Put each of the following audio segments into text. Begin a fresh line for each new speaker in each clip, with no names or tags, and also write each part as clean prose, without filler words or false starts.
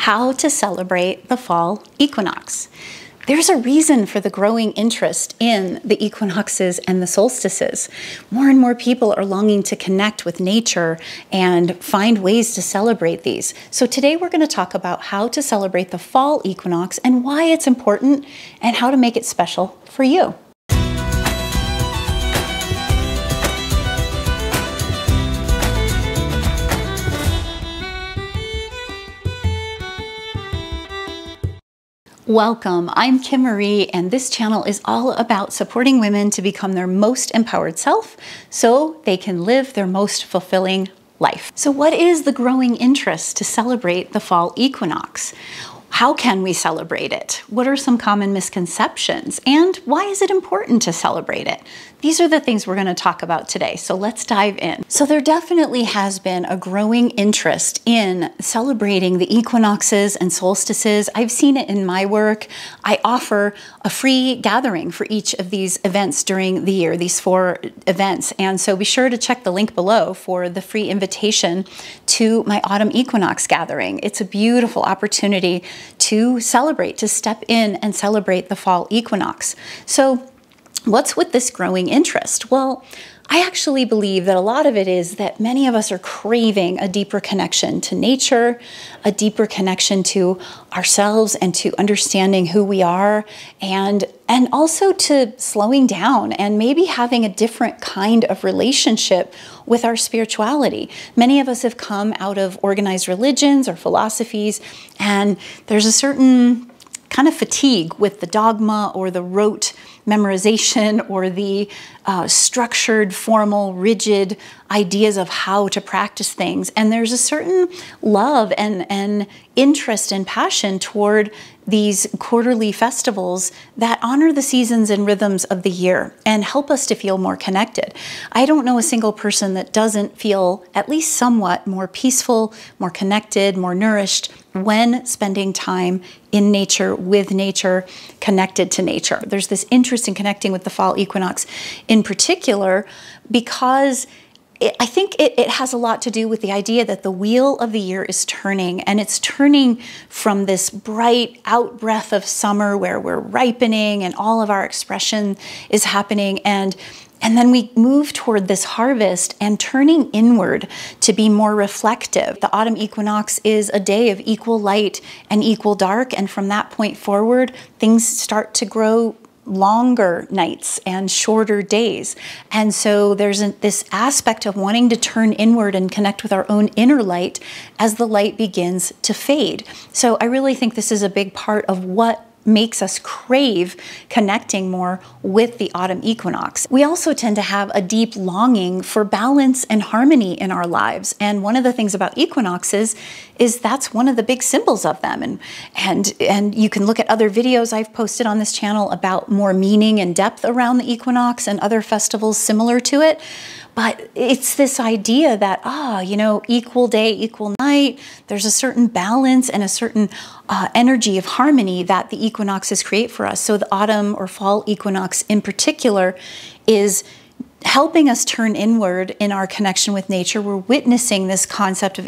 how to celebrate the fall equinox. There's a reason for the growing interest in the equinoxes and the solstices. More and more people are longing to connect with nature and find ways to celebrate these. So today we're going to talk about how to celebrate the fall equinox and why it's important and how to make it special for you. Welcome, I'm Kim Marie, and this channel is all about supporting women to become their most empowered self so they can live their most fulfilling life. So what is the growing interest to celebrate the fall equinox? How can we celebrate it? What are some common misconceptions? And why is it important to celebrate it? These are the things we're going to talk about today, so let's dive in. So there definitely has been a growing interest in celebrating the equinoxes and solstices. I've seen it in my work. I offer a free gathering for each of these events during the year, these 4 events. And so be sure to check the link below for the free invitation to my Autumn Equinox gathering. It's a beautiful opportunity to celebrate, to step in and celebrate the fall equinox. So what's with this growing interest? Well, I actually believe that a lot of it is that many of us are craving a deeper connection to nature, a deeper connection to ourselves and to understanding who we are, and also to slowing down and maybe having a different kind of relationship with our spirituality. Many of us have come out of organized religions or philosophies, and there's a certain kind of fatigue with the dogma or the rote memorization or the structured, formal, rigid ideas of how to practice things. And there's a certain love and interest and passion toward these quarterly festivals that honor the seasons and rhythms of the year and help us to feel more connected. I don't know a single person that doesn't feel at least somewhat more peaceful, more connected, more nourished when spending time in nature, with nature, connected to nature. There's this interest in connecting with the fall equinox in particular because I think it has a lot to do with the idea that the wheel of the year is turning, and it's turning from this bright out breath of summer where we're ripening and all of our expression is happening, and then we move toward this harvest and turning inward to be more reflective. The autumn equinox is a day of equal light and equal dark, and from that point forward, things start to grow longer nights and shorter days. And so there's this aspect of wanting to turn inward and connect with our own inner light as the light begins to fade. So I really think this is a big part of what makes us crave connecting more with the autumn equinox. We also tend to have a deep longing for balance and harmony in our lives. And one of the things about equinoxes is that's one of the big symbols of them. And you can look at other videos I've posted on this channel about more meaning and depth around the equinox and other festivals similar to it. But it's this idea that, equal day, equal night, there's a certain balance and a certain energy of harmony that the equinoxes create for us. So the autumn or fall equinox in particular is helping us turn inward in our connection with nature. We're witnessing this concept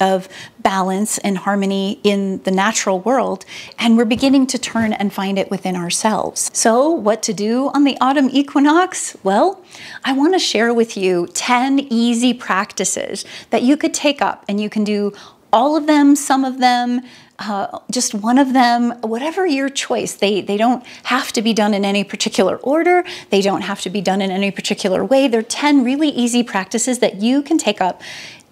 of balance and harmony in the natural world, and we're beginning to turn and find it within ourselves. So what to do on the autumn equinox? Well, I want to share with you 10 easy practices that you could take up, and you can do all of them, some of them, just one of them, whatever your choice. They don't have to be done in any particular order. They don't have to be done in any particular way. They're 10 really easy practices that you can take up,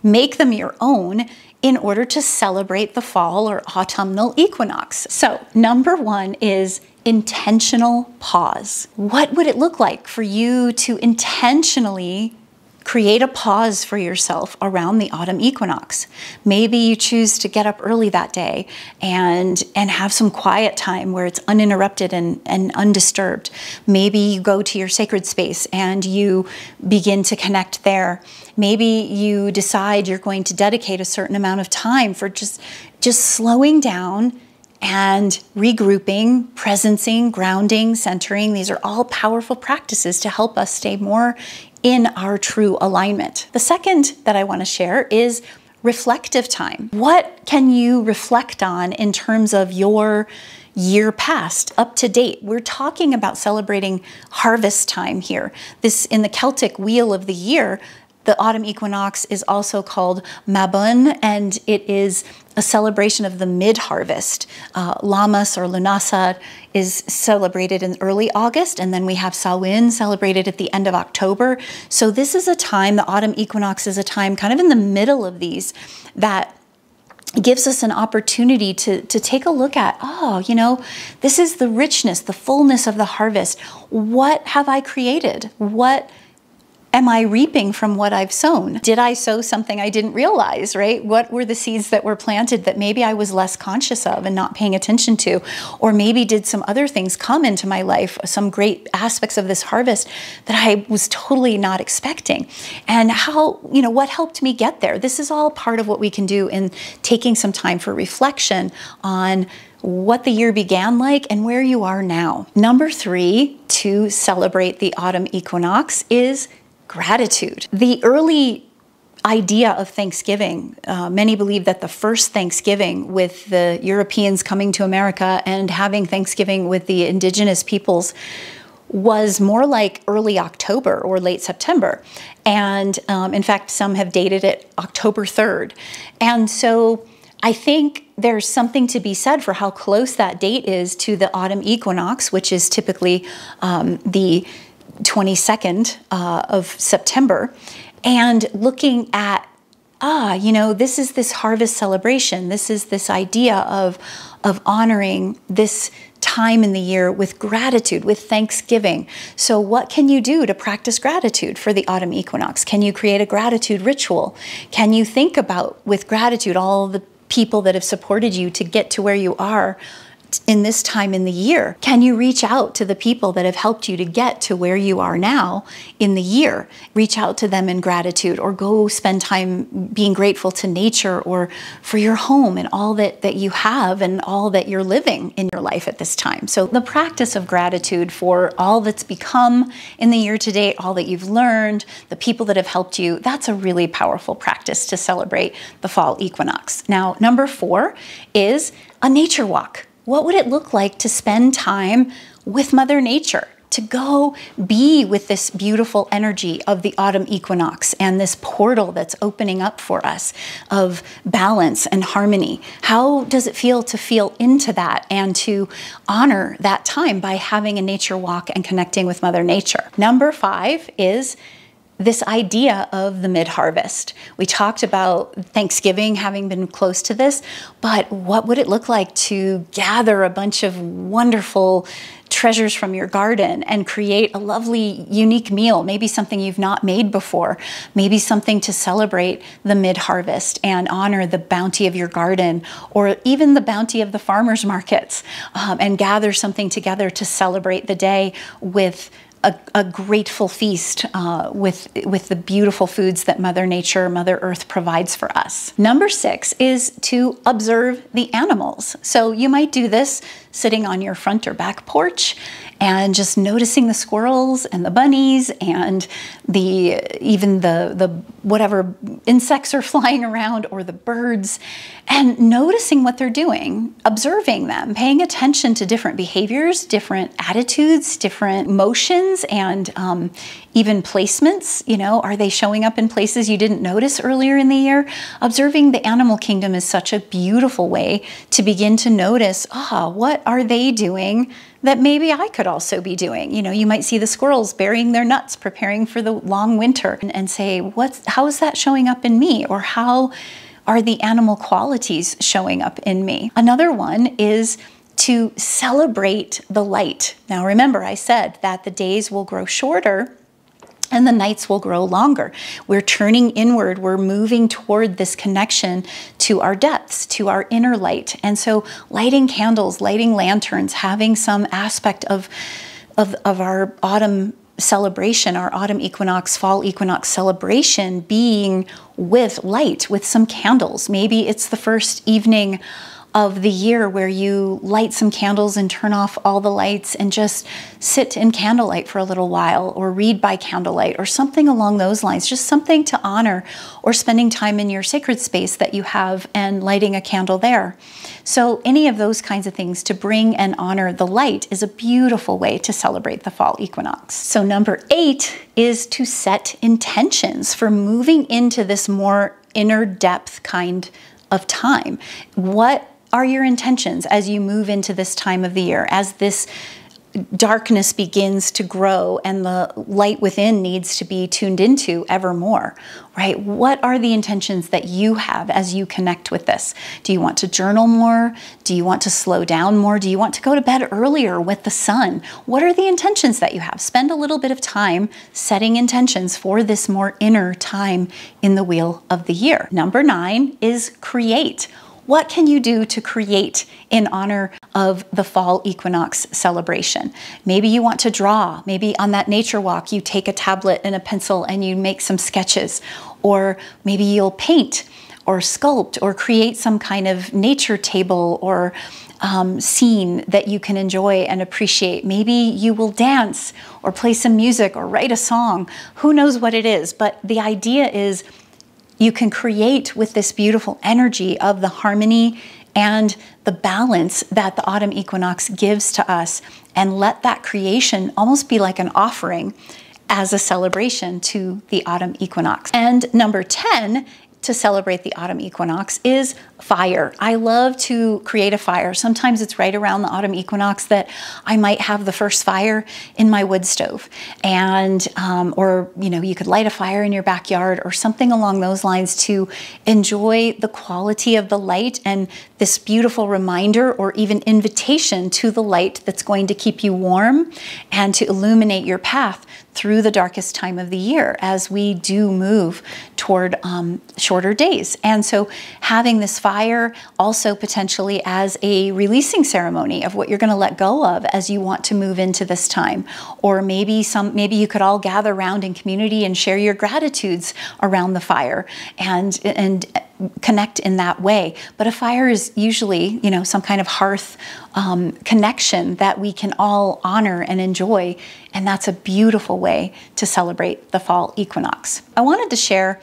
make them your own in order to celebrate the fall or autumnal equinox. So number 1 is intentional pause. What would it look like for you to intentionally create a pause for yourself around the autumn equinox? Maybe you choose to get up early that day and have some quiet time where it's uninterrupted and undisturbed. Maybe you go to your sacred space and you begin to connect there. Maybe you decide you're going to dedicate a certain amount of time for just slowing down and regrouping, presencing, grounding, centering. These are all powerful practices to help us stay more in our true alignment. The second that I want to share is reflective time. What can you reflect on in terms of your year past, up to date? We're talking about celebrating harvest time here. This, in the Celtic wheel of the year, the autumn equinox is also called Mabon, and it is a celebration of the mid-harvest. Lammas or Lunasa is celebrated in early August, and then we have Samhain celebrated at the end of October. So this is a time, the autumn equinox is a time kind of in the middle of these that gives us an opportunity to take a look at, oh, you know, this is the richness, the fullness of the harvest. What have I created? What am I reaping from what I've sown? Did I sow something I didn't realize, right? What were the seeds that were planted that maybe I was less conscious of and not paying attention to? Or maybe did some other things come into my life, some great aspects of this harvest that I was totally not expecting? And how, you know, what helped me get there? This is all part of what we can do in taking some time for reflection on what the year began like and where you are now. Number 3, to celebrate the autumn equinox, is gratitude. The early idea of Thanksgiving, many believe that the first Thanksgiving with the Europeans coming to America and having Thanksgiving with the indigenous peoples was more like early October or late September. And in fact, some have dated it October 3rd. And so I think there's something to be said for how close that date is to the autumn equinox, which is typically the 22nd of September, and looking at, you know, this is this harvest celebration. This is this idea of honoring this time in the year with gratitude, with thanksgiving. So what can you do to practice gratitude for the autumn equinox? Can you create a gratitude ritual? Can you think about, with gratitude, all the people that have supported you to get to where you are in this time in the year? Can you reach out to the people that have helped you to get to where you are now in the year? Reach out to them in gratitude, or go spend time being grateful to nature or for your home and all that you have and all that you're living in your life at this time. So the practice of gratitude for all that's become in the year to date, all that you've learned, the people that have helped you, that's a really powerful practice to celebrate the fall equinox. Now, number 4 is a nature walk. What would it look like to spend time with Mother Nature, to go be with this beautiful energy of the autumn equinox and this portal that's opening up for us of balance and harmony? How does it feel to feel into that and to honor that time by having a nature walk and connecting with Mother Nature? Number 5 is this idea of the mid-harvest. We talked about Thanksgiving having been close to this, but what would it look like to gather a bunch of wonderful treasures from your garden and create a lovely, unique meal, maybe something you've not made before, maybe something to celebrate the mid-harvest and honor the bounty of your garden, or even the bounty of the farmers markets, and gather something together to celebrate the day with a grateful feast with the beautiful foods that Mother Nature, Mother Earth provides for us. Number 6 is to observe the animals. So you might do this sitting on your front or back porch and just noticing the squirrels and the bunnies and even the whatever insects are flying around, or the birds, and noticing what they're doing, observing them, paying attention to different behaviors, different attitudes, different motions, and even placements. You know, are they showing up in places you didn't notice earlier in the year? Observing the animal kingdom is such a beautiful way to begin to notice, what are they doing that maybe I could also be doing? You know, you might see the squirrels burying their nuts, preparing for the long winter, and say, how is that showing up in me? Or how are the animal qualities showing up in me? Another one is to celebrate the light. Now remember, I said that the days will grow shorter and the nights will grow longer. We're turning inward. We're moving toward this connection to our depths, to our inner light. And so lighting candles, lighting lanterns, having some aspect of our autumn celebration, our autumn equinox, fall equinox celebration being with light, with some candles. Maybe it's the first evening of the year where you light some candles and turn off all the lights and just sit in candlelight for a little while, or read by candlelight, or something along those lines, just something to honor, or spending time in your sacred space that you have and lighting a candle there. So any of those kinds of things to bring and honor the light is a beautiful way to celebrate the fall equinox. So number 8 is to set intentions for moving into this more inner depth kind of time. What are your intentions as you move into this time of the year, as this darkness begins to grow and the light within needs to be tuned into ever more, right? What are the intentions that you have as you connect with this? Do you want to journal more? Do you want to slow down more? Do you want to go to bed earlier with the sun? What are the intentions that you have? Spend a little bit of time setting intentions for this more inner time in the wheel of the year. Number 9 is create. What can you do to create in honor of the fall equinox celebration? Maybe you want to draw. Maybe on that nature walk, you take a tablet and a pencil and you make some sketches. Or maybe you'll paint or sculpt or create some kind of nature table or scene that you can enjoy and appreciate. Maybe you will dance or play some music or write a song. Who knows what it is? But the idea is you can create with this beautiful energy of the harmony and the balance that the autumn equinox gives to us, and let that creation almost be like an offering as a celebration to the autumn equinox. And number 10, to celebrate the autumn equinox, is fire. I love to create a fire. Sometimes it's right around the autumn equinox that I might have the first fire in my wood stove, and or you could light a fire in your backyard or something along those lines to enjoy the quality of the light and this beautiful reminder or even invitation to the light that's going to keep you warm and to illuminate your path through the darkest time of the year as we do move toward shorter days. And so having this fire also potentially as a releasing ceremony of what you're going to let go of as you want to move into this time. Or maybe you could all gather around in community and share your gratitudes around the fire and connect in that way. But a fire is usually, some kind of hearth connection that we can all honor and enjoy. And that's a beautiful way to celebrate the fall equinox. I wanted to share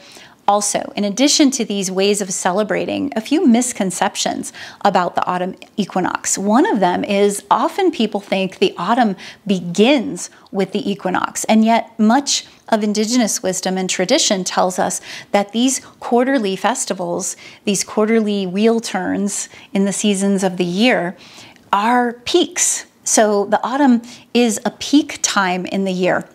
also, in addition to these ways of celebrating, a few misconceptions about the autumn equinox. One of them is often people think the autumn begins with the equinox, and yet much of indigenous wisdom and tradition tells us that these quarterly festivals, these quarterly wheel turns in the seasons of the year, are peaks. So the autumn is a peak time in the year.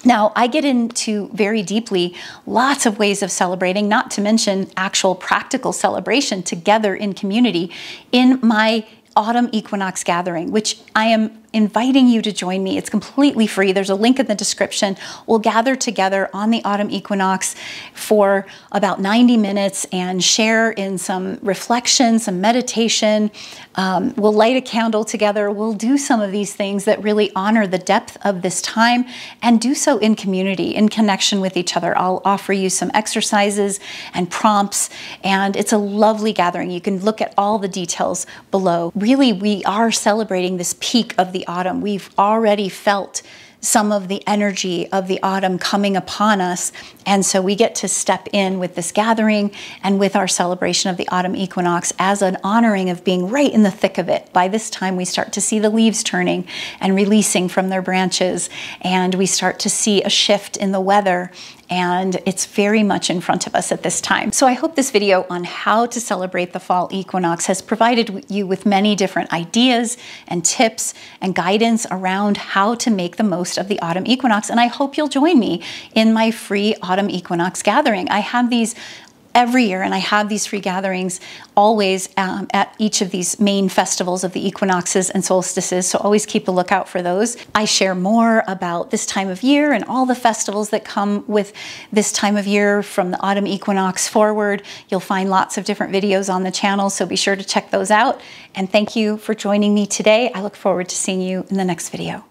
Now, I get into very deeply lots of ways of celebrating, not to mention actual practical celebration together in community in my Autumn Equinox gathering, which I am inviting you to join me. It's completely free. There's a link in the description. We'll gather together on the autumn equinox for about 90 minutes and share in some reflection, some meditation. We'll light a candle together. We'll do some of these things that really honor the depth of this time and do so in community, in connection with each other. I'll offer you some exercises and prompts, and it's a lovely gathering. You can look at all the details below. Really, we are celebrating this peak of the autumn. We've already felt some of the energy of the autumn coming upon us. And so we get to step in with this gathering and with our celebration of the autumn equinox as an honoring of being right in the thick of it. By this time, we start to see the leaves turning and releasing from their branches, and we start to see a shift in the weather, and it's very much in front of us at this time. So I hope this video on how to celebrate the fall equinox has provided you with many different ideas and tips and guidance around how to make the most of the autumn equinox. And I hope you'll join me in my free autumn equinox gathering. I have these every year, and I have these free gatherings always at each of these main festivals of the equinoxes and solstices, so always keep a lookout for those. I share more about this time of year and all the festivals that come with this time of year from the autumn equinox forward. You'll find lots of different videos on the channel, so be sure to check those out. And thank you for joining me today. I look forward to seeing you in the next video.